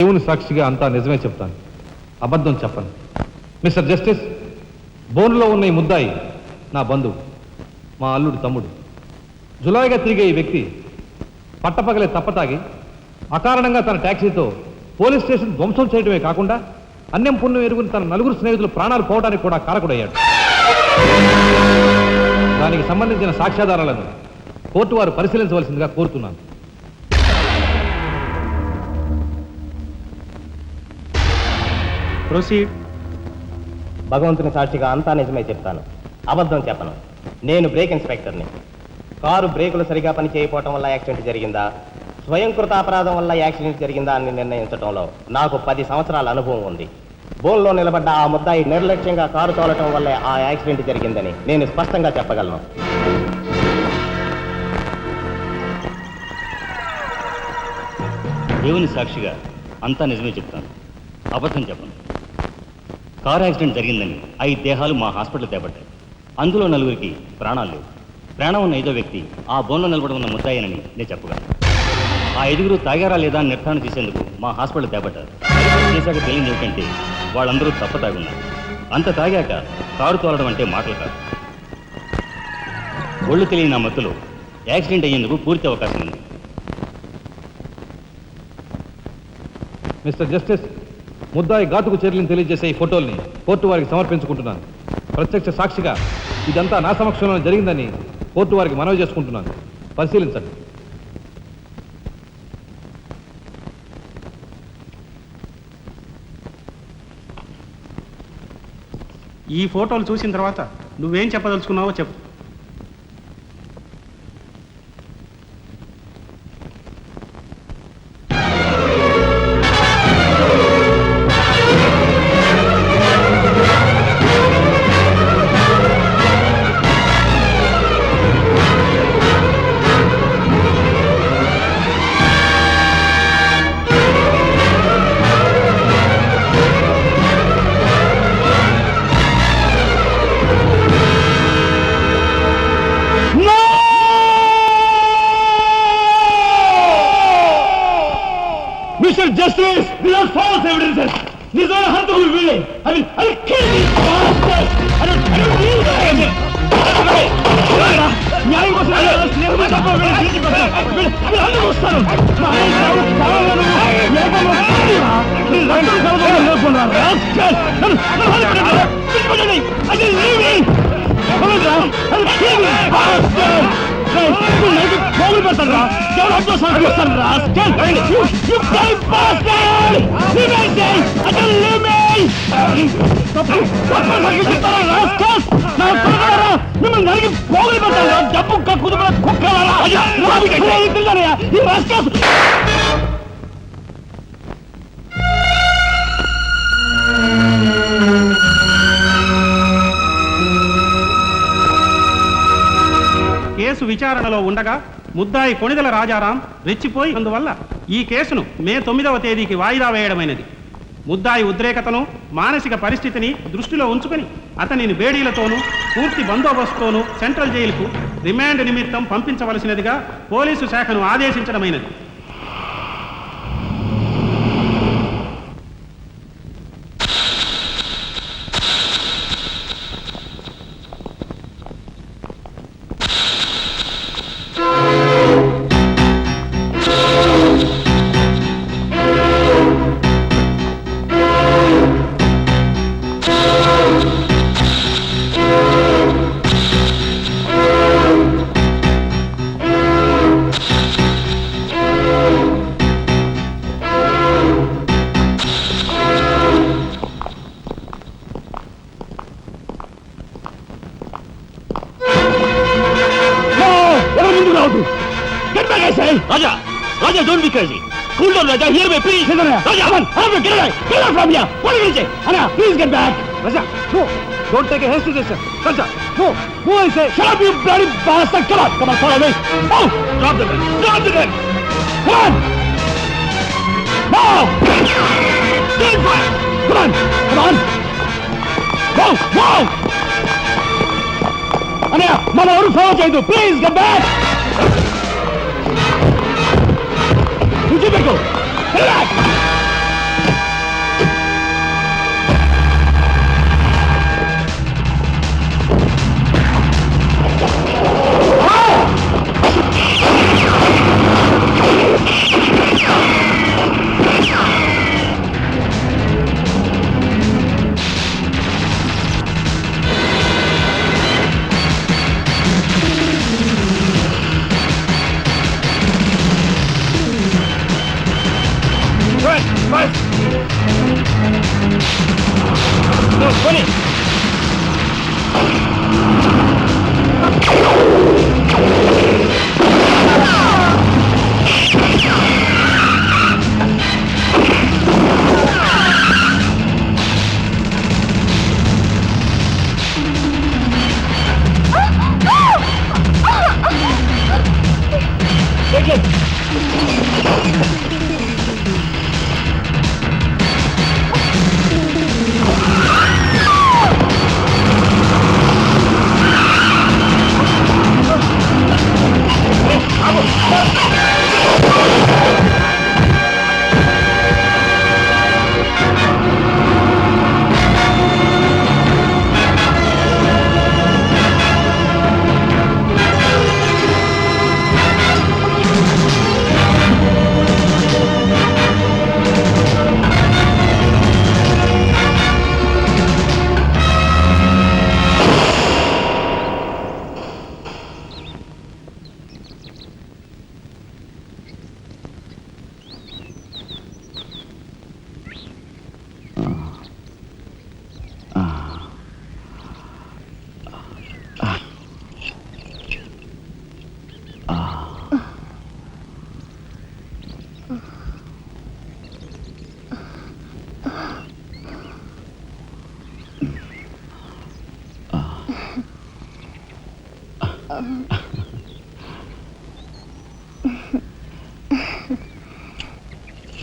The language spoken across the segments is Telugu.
దేవుని సాక్షిగా అంతా నిజమే చెప్తాను, అబద్ధం చెప్పను. మిస్టర్ జస్టిస్, బోన్లో ఉన్న ఈ ముద్దాయి నా బంధువు, మా అల్లుడు తమ్ముడు. జులాయిగా తిరిగే ఈ వ్యక్తి పట్టపగలే తప్పతాగి అకారణంగా తన ట్యాక్సీతో పోలీస్ స్టేషన్ ధ్వంసం చేయడమే కాకుండా అన్యం పుణ్యం ఎరుగుని తన నలుగురు స్నేహితులు ప్రాణాలు పోవడానికి కూడా కారకుడయ్యాడు. దానికి సంబంధించిన సాక్ష్యాధారాలను కోర్టు వారు పరిశీలించవలసిందిగా కోరుతున్నాను. ప్రొసీడ్. భగవంతుని సాక్షిగా అంతా నిజమే చెప్తాను, అబద్ధం చెప్పను. నేను బ్రేక్ ఇన్స్పెక్టర్ని. కారు బ్రేకులు సరిగా పని చేయకపోవటం వల్ల యాక్సిడెంట్ జరిగిందా, స్వయంకృత అపరాధం వల్ల యాక్సిడెంట్ జరిగిందా అని నిర్ణయించడంలో నాకు 10 సంవత్సరాల అనుభవం ఉంది. బోన్లో నిలబడ్డ ఆ ముద్దాయి నిర్లక్ష్యంగా కారు తోలటం వల్లే ఆ యాక్సిడెంట్ జరిగిందని నేను స్పష్టంగా చెప్పగలను. దేవుని సాక్షిగా అంతా నిజమే చెప్తాను, అబద్ధం చెప్పను. కారు యాక్సిడెంట్ జరిగిందని 5 దేహాలు మా హాస్పిటల్ తేబడ్డాయి. అందులో 4గురికి ప్రాణాలు లేవు. ప్రాణం ఉన్న 5వ వ్యక్తి ఆ బోన్లో నిలబడి ఉన్న ముద్దాయనని నేను చెప్పగలను. ఆ 5గురు తాగారా లేదా అని నిర్ధారణ చేసేందుకు మా హాస్పిటల్ తేబడ్డారు. చేశాక తెలియదు ఏమిటంటే వాళ్ళందరూ తప్ప తాగున్నారు. అంత తాగాక కారు తోలడం అంటే మాటలు కాదు. ఒళ్ళు తెలియని ఆ మత్తులో యాక్సిడెంట్ అయ్యేందుకు పూర్తి అవకాశం ఉంది. మిస్టర్ జస్టిస్, ముద్దాయి ఘాతుకు చర్యలను తెలియజేసే ఈ ఫోటోల్ని కోర్టు వారికి సమర్పించుకుంటున్నాను. ప్రత్యక్ష సాక్షిగా ఇదంతా నా సమక్షంలో జరిగిందని కోర్టు వారికి మనవి చేసుకుంటున్నాను. పరిశీలించండి. ఈ ఫోటోలు చూసిన తర్వాత నువ్వేం చెప్పదలుచుకున్నావో చెప్పు. Mr. Justice, these are false evidences. These are harmful willing. I will kill these bastards. I don't need them. న్యాయం కోసం స్నేహం తప్ప వీళ్ళు అందరూ వస్తారు. పోగులు పెడతారా? ఎవరు అడ్డొస్తారు మిమ్మల్ని నలిగి పోగులు పెడతారా? డబ్బు కుదుపల కుక్కలారా? ఈ రాష్ట్ర కేసు విచారణలో ఉండగా ముద్దాయి కొణిదెల రాజారాం రెచ్చిపోయి అందువల్ల ఈ కేసును మే 9వ తేదీకి వాయిదా వేయడమైనది. ముద్దాయి ఉద్రేకతను, మానసిక పరిస్థితిని దృష్టిలో ఉంచుకొని అతనిని బేడీలతోనూ పూర్తి బందోబస్తుతోనూ సెంట్రల్ జైలుకు రిమాండ్ నిమిత్తం పంపించవలసినదిగా పోలీసు శాఖను ఆదేశించడమైనది. Raja! Raja, don't be crazy! Cool down, Raja! Hear me, please! Raja, come on! Get away from here! What are you saying? Anna, please get back! Raja, no! Don't take a hasty decision. Raja, no! Who I say? Shut up, you bloody bastard! Come on, follow me! Oh! Drop the gun! Drop the gun! Come on! No! Stand fire! Come on! Whoa! Anna, Mama, what follow cheyadu? Please get back! Get back!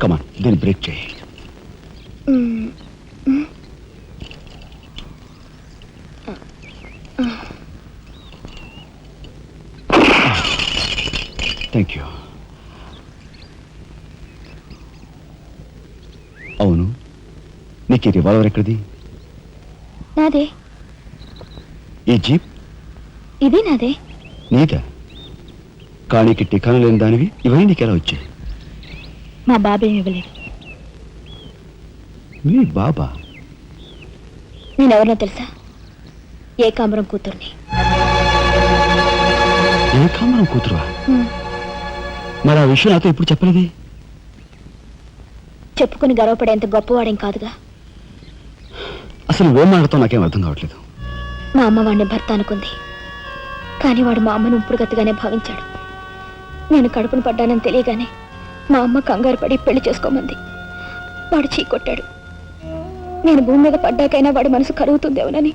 కమాన్, దీన్ని బ్రేక్ చేయి. Thank you. అవును, నీకు ఈ రివాల్వర్ ఎక్కడిది? నాదే. ఈ జీప్? ఇది నాదే. నీదా? కానీ టికాను లేని దానివి ఇవన్నీ నీకెలా వచ్చాయి? మా బాబే ఇవ్వలేదు. మీ బాబా? నేనెవరినో తెలుసా? ఏకాంబరం కూతుర్ని. ఏకాంబరం కూతురువా? మరి ఆ విషయం నాతో ఇప్పుడు చెప్పలేదే? చెప్పుకుని గర్వపడేంత గొప్పవాడేం కాదుగా. అసలు ఏం మాట్లాడుతావు నాకేం అర్థం కావట్లేదు. మా అమ్మ వాడిని భర్త అనుకుంది, కానీ వాడు మా అమ్మను ఉంపుడుగతిగానే భావించాడు. నేను కడుపును పడ్డానని తెలియగానే మా అమ్మ కంగారు పడి పెళ్లి చేసుకోమంది. వాడు చీకొట్టాడు. నేను భూమి మీద పడ్డాకైనా వాడి మనసు కరుగుతుందేమోనని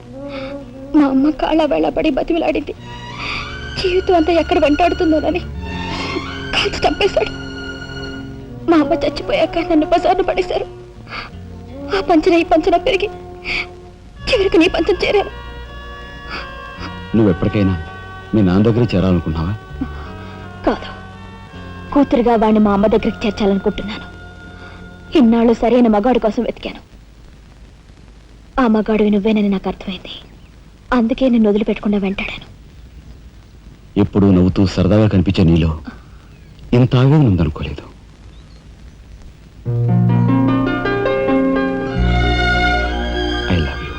మా అమ్మ కాళ్ళ వేళ పడి బతిమిలాడింది. జీవితం అంతా ఎక్కడ వెంటాడుతుందోనని కాల్చి చంపేశాడు. మా అమ్మ చచ్చిపోయాక నన్ను బజార్ను పడేశారు. ఆ పంచన ఈ పంచన పెరిగి చివరికి నీ పంచం చేరాను. నువ్వు ఎప్పటికైనా మీ నాన్న దగ్గర చేరాలనుకున్నావా? కాదు, కూతురుగా వాడిని మా అమ్మ దగ్గరికి చేర్చాలనుకుంటున్నాను. ఇన్నాళ్ళు సరైన మగాడు కోసం వెతికాను. ఆ మగాడు నువ్వేనని నాకు అర్థమైంది. అందుకే నేను వదిలిపెట్టకుండా వెంటాడాను. ఎప్పుడూ నవ్వుతూ సరదాగా కనిపించే నీలో ఇంత ఆవేదన ఉందనుకోలేదు. I love you.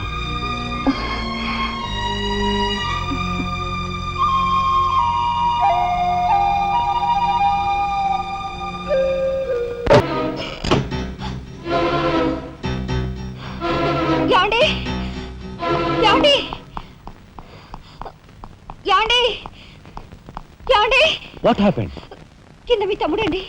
యాండి యాండి యాండి యాండి వాట్ హ్యాపెండ్? కింద మీ తమ్ముడండి.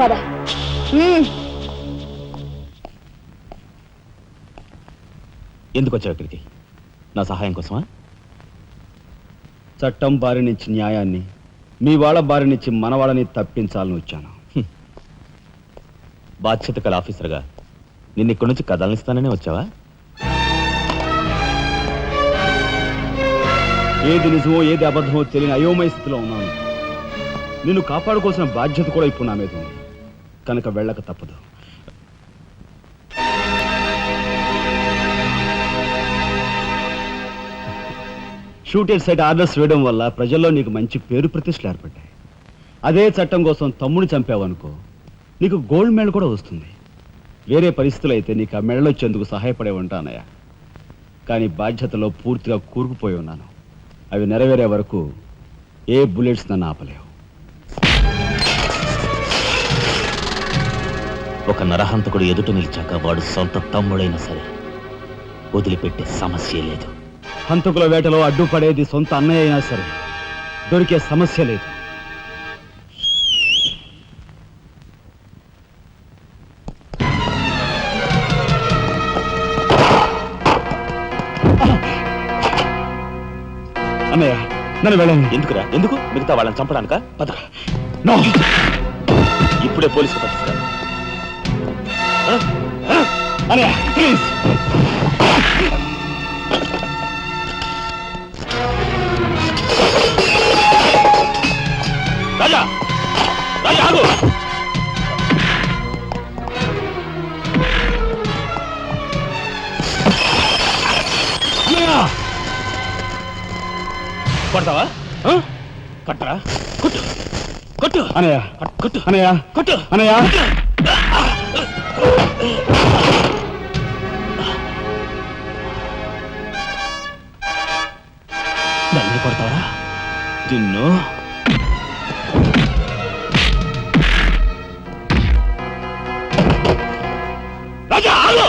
పద. ఎందుకు వచ్చావు ఇక్కడికి? నా సహాయం కోసమా? చట్టం బారి నుంచి న్యాయాన్ని, మీ వాళ్ళ బారి నుంచి మన వాళ్ళని తప్పించాలని వచ్చాను. బాధ్యత కల ఆఫీసర్గా నిన్ను ఇక్కడి నుంచి కదలనిస్తాననే వచ్చావా? ఏది నిజమో ఏది అబద్ధమో తెలియని అయోమయ స్థితిలో ఉన్నాను. నిన్ను కాపాడుకోవాల్సిన బాధ్యత కూడా ఇప్పుడు నా మీద ఉంది. కనుక వెళ్ళక తప్పదు. షూటెడ్ సైట్ ఆర్డర్స్ వేయడం వల్ల ప్రజల్లో నీకు మంచి పేరు ప్రతిష్టలు ఏర్పడ్డాయి. అదే చట్టం కోసం తమ్ముడు చంపావనుకో, నీకు గోల్డ్ మెడల్ కూడా వస్తుంది. వేరే పరిస్థితులు అయితే నీకు ఆ మెడలొచ్చేందుకు సహాయపడే ఉంటా అన్నయ్య. కానీ బాధ్యతలో పూర్తిగా కూరుకుపోయి ఉన్నాను. అవి నెరవేరే వరకు ఏ బుల్లెట్స్ నన్ను ఆపలేవు. ఒక నరహంతకుడు ఎదుట నిలిచాక వాడు సొంత తమ్ముడైనా సరే వదిలిపెట్టే సమస్య లేదు. హంతకుల వేటలో అడ్డుపడేది సొంత అన్నయ్య అయినా సరే దొరికే సమస్య లేదు. అన్నయ్య నన్ను వెళ్ళండి. ఎందుకురా? ఎందుకు? మిగతా వాళ్ళని చంపడానిక? బతుక. నో. ఇప్పుడే పోలీసులు పట్టిస్తారు. అన్నయ్య ప్లీజ్. రాజా, రాజా ఆగు. అన్నయ్య కొడతావా? కట్టరా? కొట్టు, కొట్టు, అన్నయ్య కొట్టు, అన్నయ్య కొట్టు, అన్నయ్య. నన్ను కొడతావా? నిన్ను రాజా ఆగు.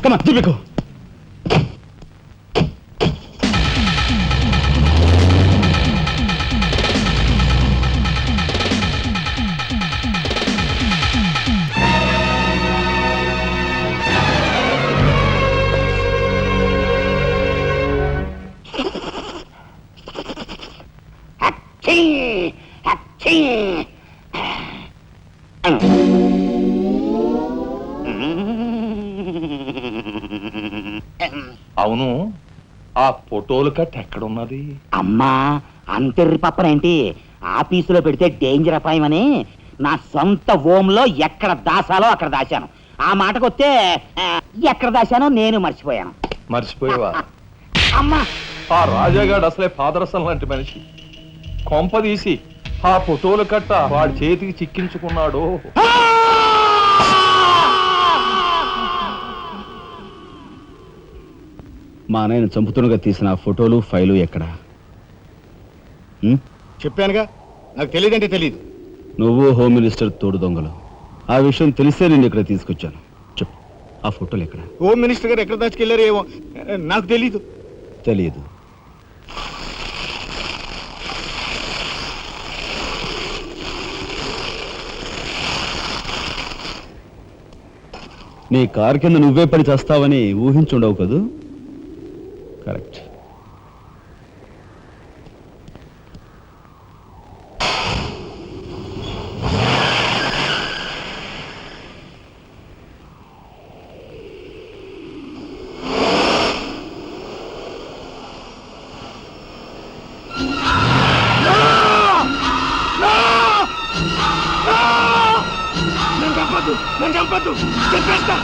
Come on, Typico. అవును, ఆ ఫోటోలు కట్ ఎక్కడున్నది? అమ్మా అంతెర్రి పప్పనేంటి ఆఫీసులో పెడితే డేంజర్ అపాయమని నా సొంత హోంలో ఎక్కడ దాసాలో అక్కడ దాశాను. ఆ మాటకొస్తే ఎక్కడ దాశానో నేను మర్చిపోయాను. మర్చిపోయావా? అమ్మా ఆ రాజాగాడు అసలే పాదరసం లాంటి మనిషి. కొంపదీసి ఆ ఫోటోలు కట్ట వాడి చేతికి చిక్కించుకున్నాడు. మా అన్నయ్యను చంపుతున్నగా తీసిన ఆ ఫోటోలు ఫైలు ఎక్కడ? చెప్పానుగా, నాకు తెలియదంటే తెలియదు. నువ్వు హోమ్ మినిస్టర్ తోడు దొంగలు. ఆ విషయం తెలిసే నేను ఇక్కడ తీసుకొచ్చాను. చెప్పు, ఆ ఫోటోలు ఎక్కడ? హోమ్ మినిస్టర్ గారు ఎక్కడ దాచుకెళ్లారో ఏమో నాకు తెలీదు. తెలియదు. నీ కారు కింద నువ్వే పడి చేస్తావని ఊహించుండవు కదూ? కరెక్ట్. నన్ను చంపద్దు, చెప్పేస్తా.